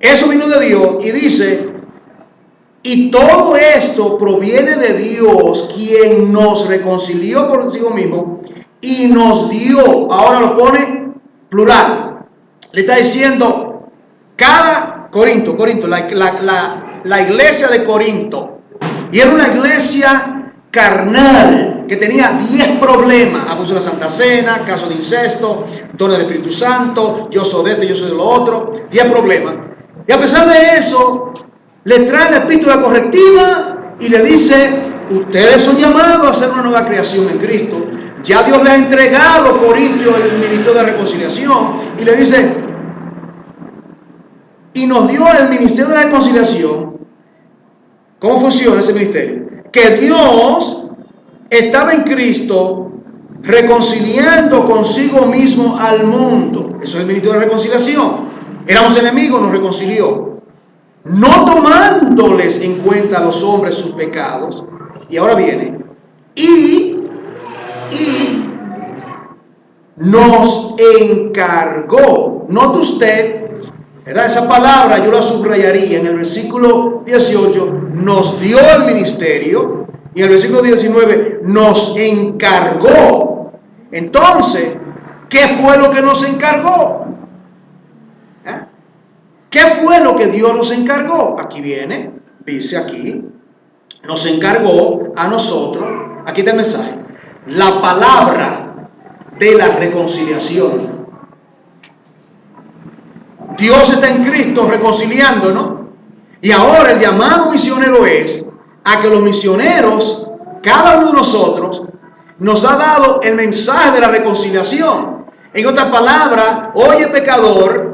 [SPEAKER 1] Eso vino de Dios y dice, y todo esto proviene de Dios, quien nos reconcilió consigo mismo y nos dio, ahora lo pone plural, le está diciendo cada Corinto, la iglesia de Corinto, y era una iglesia carnal que tenía 10 problemas: abuso de la Santa Cena, caso de incesto, dones del Espíritu Santo, yo soy de esto, yo soy de lo otro, 10 problemas. Y a pesar de eso, le trae la epístola correctiva y le dice, ustedes son llamados a ser una nueva creación en Cristo. Ya Dios le ha entregado a Corintios el ministerio de reconciliación, y le dice, y nos dio el ministerio de la reconciliación. ¿Cómo funciona ese ministerio? Que Dios estaba en Cristo reconciliando consigo mismo al mundo. Eso es el ministerio de reconciliación. Éramos enemigos, nos reconcilió, no tomándoles en cuenta a los hombres sus pecados. Y ahora viene, y nos encargó. Note usted, ¿verdad? Esa palabra yo la subrayaría en el versículo 18, nos dio el ministerio, y en el versículo 19, nos encargó. Entonces, ¿qué fue lo que nos encargó? ¿Qué fue lo que Dios nos encargó? Aquí viene, dice aquí, nos encargó a nosotros, aquí está el mensaje, la palabra de la reconciliación. Dios está en Cristo reconciliándonos, y ahora el llamado misionero es a que los misioneros, cada uno de nosotros, nos ha dado el mensaje de la reconciliación. En otras palabras, oye pecador,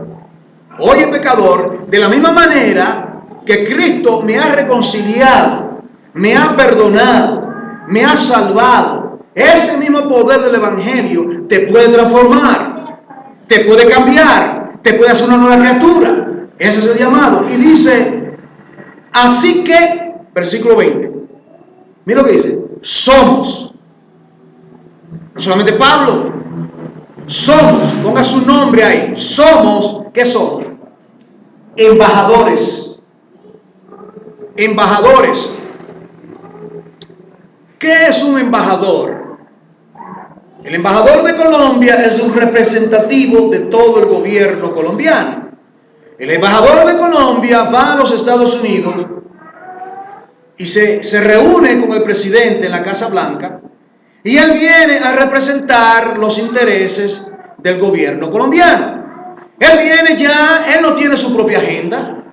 [SPEAKER 1] de la misma manera que Cristo me ha reconciliado, me ha perdonado, me ha salvado, ese mismo poder del Evangelio te puede transformar, te puede cambiar, te puede hacer una nueva criatura. Ese es el llamado. Y dice, así que, versículo 20, mira lo que dice, somos, no solamente Pablo, somos, ponga su nombre ahí, somos, ¿qué somos? Embajadores. Embajadores. ¿Qué es un embajador? El embajador de Colombia es un representativo de todo el gobierno colombiano. El embajador de Colombia va a los Estados Unidos y se reúne con el presidente en la Casa Blanca, y él viene a representar los intereses del gobierno colombiano. Él viene ya, él no tiene su propia agenda.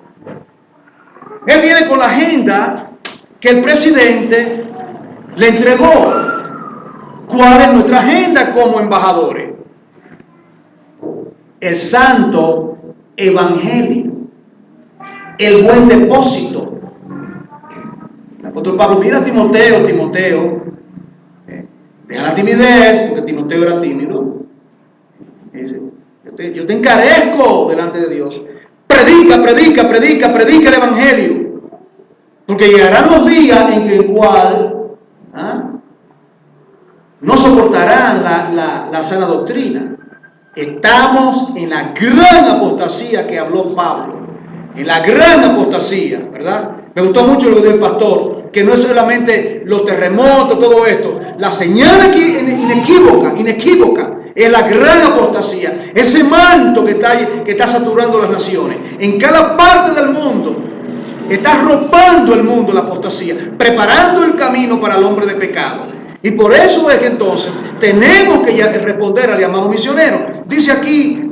[SPEAKER 1] Él viene con la agenda que el presidente le entregó. ¿Cuál es nuestra agenda como embajadores? El santo evangelio, el buen depósito. El apóstol Pablo, mira a Timoteo, deja la timidez, porque Timoteo era tímido. Dice, yo te encarezco delante de Dios. Predica el evangelio. Porque llegarán los días en que el cual no soportarán la sana doctrina. Estamos en la gran apostasía que habló Pablo. En la gran apostasía, ¿verdad? Me gustó mucho lo del pastor, que no es solamente los terremotos, todo esto. La señal aquí inequívoca es la gran apostasía. Ese manto que está saturando las naciones. En cada parte del mundo está arropando el mundo la apostasía, preparando el camino para el hombre de pecado. Y por eso es que entonces tenemos que ya responder al llamado misionero. Dice aquí,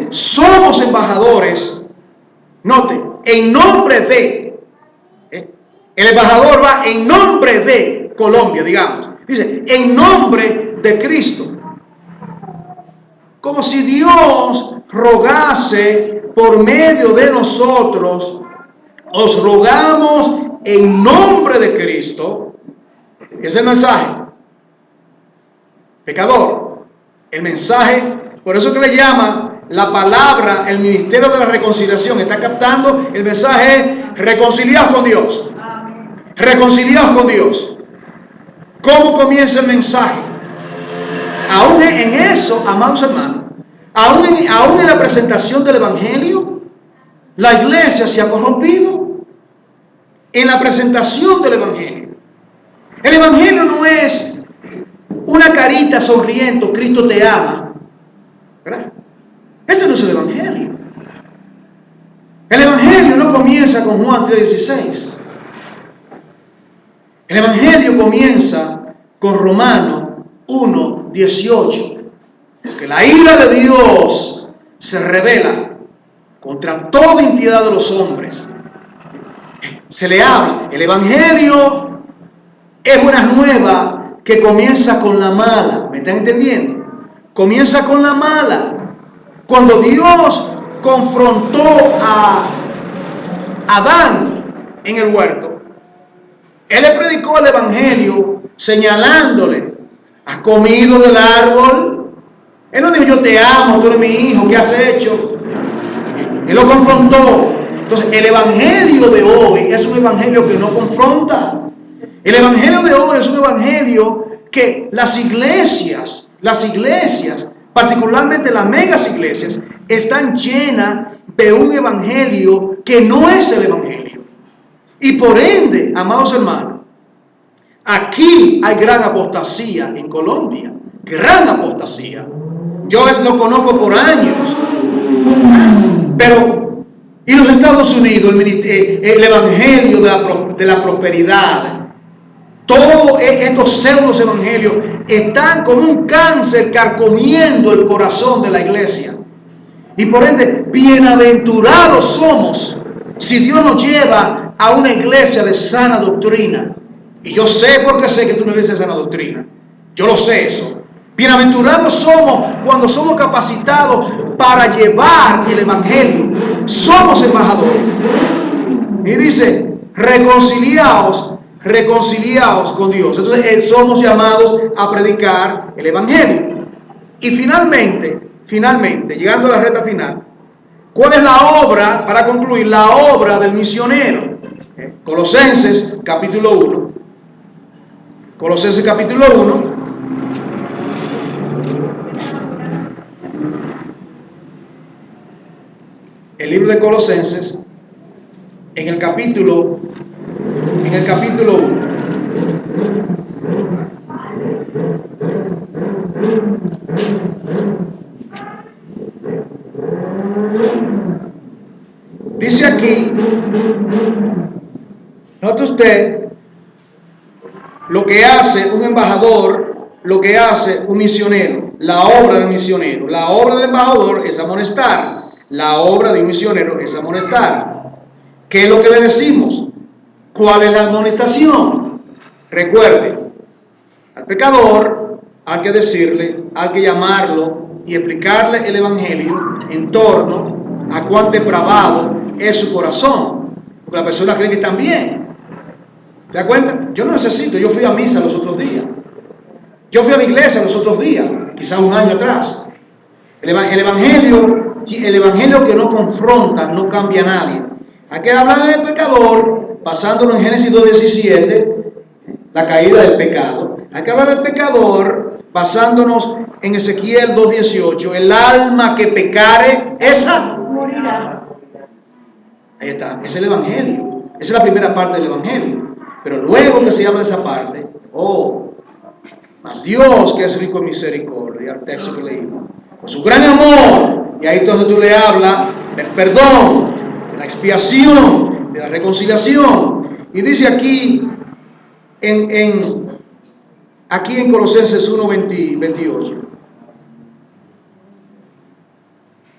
[SPEAKER 1] somos embajadores. Note, en nombre de. El embajador va en nombre de Colombia, digamos. Dice, en nombre de Cristo. Como si Dios rogase por medio de nosotros. Os rogamos en nombre de Cristo. Ese es el mensaje. Pecador, el mensaje, por eso que le llama la palabra, el ministerio de la reconciliación. Está captando el mensaje, reconciliados con Dios. Reconciliados con Dios. ¿Cómo comienza el mensaje? Aún en eso, amados hermanos, aún en la presentación del evangelio, la iglesia se ha corrompido en la presentación del Evangelio. El Evangelio no es una carita sonriendo, Cristo te ama, ¿verdad? Ese no es el Evangelio. El Evangelio no comienza con Juan 3:16. El Evangelio comienza con Romanos 1:18. Porque la ira de Dios se revela contra toda impiedad de los hombres. Se le habla. El Evangelio es buena nueva que comienza con la mala. ¿Me están entendiendo? Comienza con la mala. Cuando Dios confrontó a Adán en el huerto, Él le predicó el Evangelio señalándole: ¿has comido del árbol? Él no dijo: yo te amo, tú eres mi hijo, ¿qué has hecho? Él lo confrontó. Entonces, el Evangelio de hoy es un Evangelio que no confronta. El Evangelio de hoy es un Evangelio que las iglesias, particularmente las megas iglesias, están llenas de un Evangelio que no es el Evangelio. Y por ende, amados hermanos, aquí hay gran apostasía en Colombia. Gran apostasía. Yo lo conozco por años. Pero, y los Estados Unidos, el Evangelio de la prosperidad, todos estos pseudos evangelios están como un cáncer carcomiendo el corazón de la iglesia. Y por ende, bienaventurados somos si Dios nos lleva a una iglesia de sana doctrina. Y yo sé, porque sé que tú no eres de sana doctrina. Yo lo sé eso. Bienaventurados somos cuando somos capacitados para llevar el Evangelio. Somos embajadores. Y dice: reconciliaos con Dios. Entonces somos llamados a predicar el Evangelio. Y finalmente, llegando a la recta final, ¿cuál es la obra, para concluir, la obra del misionero? Colosenses capítulo 1. Colosenses capítulo 1. El libro de Colosenses, en el capítulo 1. Dice aquí, note usted lo que hace un embajador, lo que hace un misionero, la obra del misionero. La obra del embajador es amonestar. La obra de un misionero es amonestar. ¿Qué es lo que le decimos? ¿Cuál es la amonestación? Recuerde, al pecador hay que decirle, hay que llamarlo y explicarle el Evangelio en torno a cuán depravado es su corazón. Porque las personas creen que están bien. ¿Se da cuenta? Yo no necesito, yo fui a misa los otros días. Yo fui a la iglesia los otros días, quizás un año atrás. El Evangelio que no confronta, no cambia a nadie. Hay que hablar del pecador, basándolo en Génesis 2:17, la caída del pecado. Hay que hablar del pecador, basándonos en Ezequiel 2:18, el alma que pecare, esa morirá. Ahí está, es el Evangelio. Esa es la primera parte del Evangelio. Pero luego que se habla de esa parte, mas Dios, que es rico en misericordia, el texto que leímos, por su gran amor, y ahí entonces tú le hablas del perdón, de la expiación, de la reconciliación. Y dice aquí en Colosenses 1:28,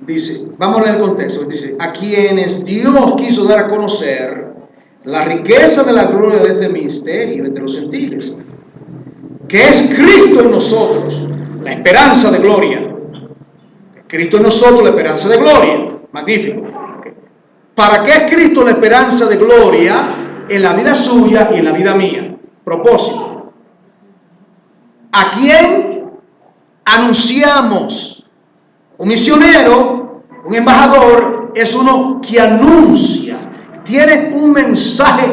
[SPEAKER 1] dice, vamos a leer el contexto, dice: a quienes Dios quiso dar a conocer la riqueza de la gloria de este misterio entre los gentiles, que es Cristo en nosotros, la esperanza de gloria. Cristo en nosotros, la esperanza de gloria. Magnífico. ¿Para qué es Cristo la esperanza de gloria en la vida suya y en la vida mía? Propósito. ¿A quién anunciamos? Un misionero, un embajador, es uno que anuncia, tiene un mensaje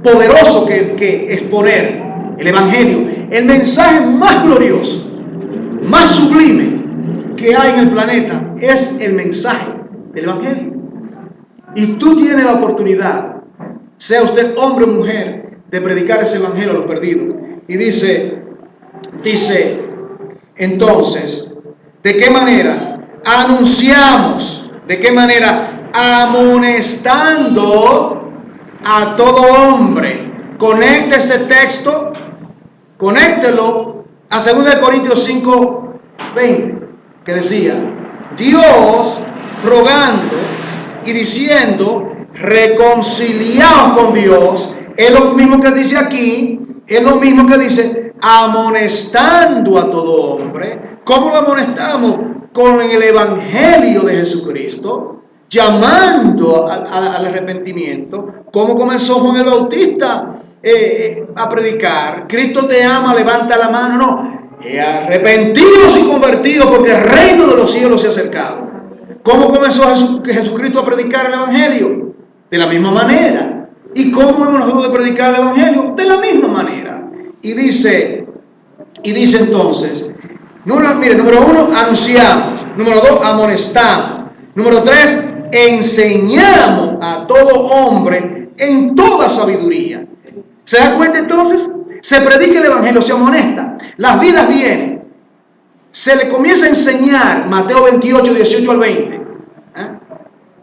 [SPEAKER 1] poderoso que exponer. El Evangelio, el mensaje más glorioso, más sublime que hay en el planeta, es el mensaje del Evangelio. Y tú tienes la oportunidad, sea usted hombre o mujer, de predicar ese evangelio a los perdidos. Y dice, entonces, ¿de qué manera? Anunciamos. ¿De qué manera? Amonestando a todo hombre. Conecte ese texto, conéctelo a 2 Corintios 5:20, que decía, Dios rogando y diciendo, reconciliaos con Dios. Es lo mismo que dice aquí, es lo mismo que dice, amonestando a todo hombre. ¿Cómo lo amonestamos? Con el evangelio de Jesucristo, llamando al arrepentimiento. ¿Cómo comenzó Juan el Bautista a predicar? Cristo te ama, levanta la mano. No, arrepentidos y convertidos, porque el reino de los cielos se ha acercado. ¿Cómo comenzó Jesucristo a predicar el evangelio? De la misma manera. ¿Y cómo hemos nosotros de predicar el evangelio? De la misma manera. Y dice entonces, número 1, anunciamos. Número 2, amonestamos. Número 3, enseñamos a todo hombre en toda sabiduría. ¿Se da cuenta entonces? Se predica el evangelio, se amonesta. Las vidas vienen. Se le comienza a enseñar, Mateo 28, 18 al 20.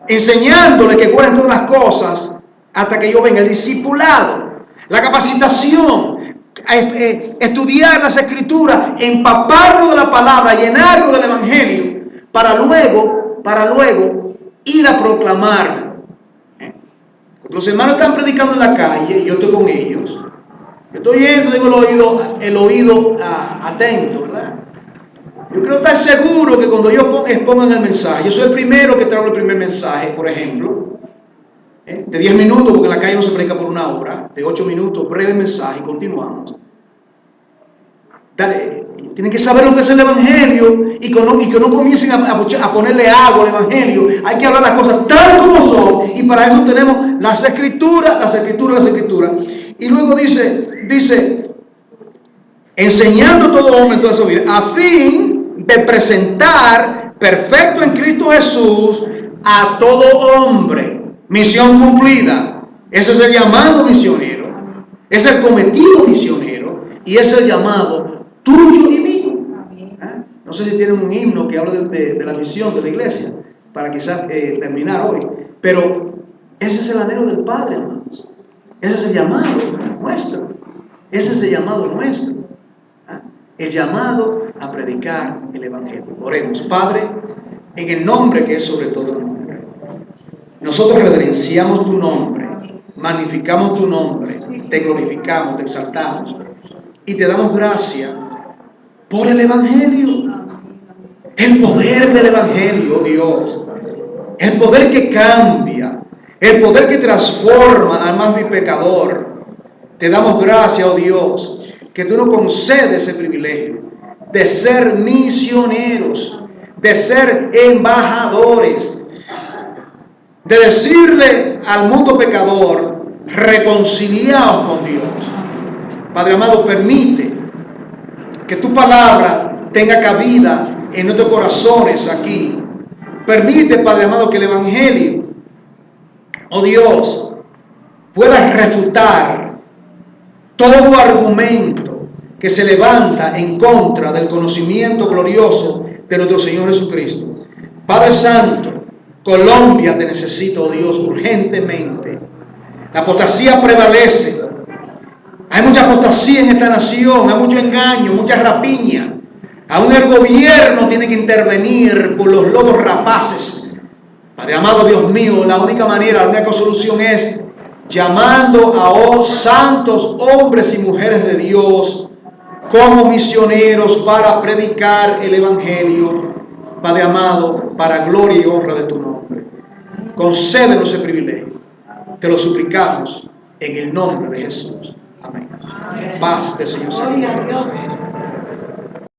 [SPEAKER 1] Enseñándole que guarden todas las cosas hasta que yo venga. El discipulado, la capacitación, estudiar las escrituras, empaparlo de la palabra, llenarlo del evangelio, para luego ir a proclamarlo. Los hermanos están predicando en la calle y yo estoy con ellos. Yo estoy yendo, tengo el oído atento, ¿verdad? Yo quiero estar seguro que cuando yo expongan el mensaje, yo soy el primero que traigo el primer mensaje, por ejemplo, de 10 minutos, porque en la calle no se predica por 1 hora, de 8 minutos, breve mensaje y continuamos. Tienen que saber lo que es el evangelio y que no comiencen a ponerle agua al evangelio. Hay que hablar las cosas tal como son, y para eso tenemos las escrituras. Y luego dice, enseñando a todo hombre en toda su vida, a fin de presentar perfecto en Cristo Jesús a todo hombre. Misión cumplida. Ese es el llamado misionero, es el cometido misionero, y es el llamado tuyo y mío. No sé si tienen un himno que habla de la misión de la iglesia, para quizás terminar hoy, pero ese es el anhelo del Padre, hermanos. Ese es el llamado nuestro. El llamado a predicar el evangelio. Oremos. Padre, en el nombre que es sobre todo nombre, nosotros reverenciamos tu nombre, magnificamos tu nombre, te glorificamos, te exaltamos y te damos gracias por el evangelio. El poder del evangelio, oh Dios, el poder que cambia, el poder que transforma al más vil pecador. Te damos gracias, oh Dios, que tú nos concedes ese privilegio de ser misioneros, de ser embajadores, de decirle al mundo pecador, reconciliaos con Dios. Padre amado, permite que tu palabra tenga cabida en nuestros corazones aquí. Permite, Padre amado, que el evangelio, oh Dios, pueda refutar todo argumento que se levanta en contra del conocimiento glorioso de nuestro Señor Jesucristo. Padre Santo, Colombia te necesita, oh Dios, urgentemente. La apostasía prevalece. Hay mucha apostasía en esta nación, hay mucho engaño, mucha rapiña. Aún el gobierno tiene que intervenir por los lobos rapaces. Padre amado, Dios mío, la única manera, la única solución es llamando a santos hombres y mujeres de Dios como misioneros para predicar el evangelio, Padre amado, para gloria y honra de tu nombre. Concédenos ese privilegio. Te lo suplicamos en el nombre de Jesús. Amén. Paz del Señor.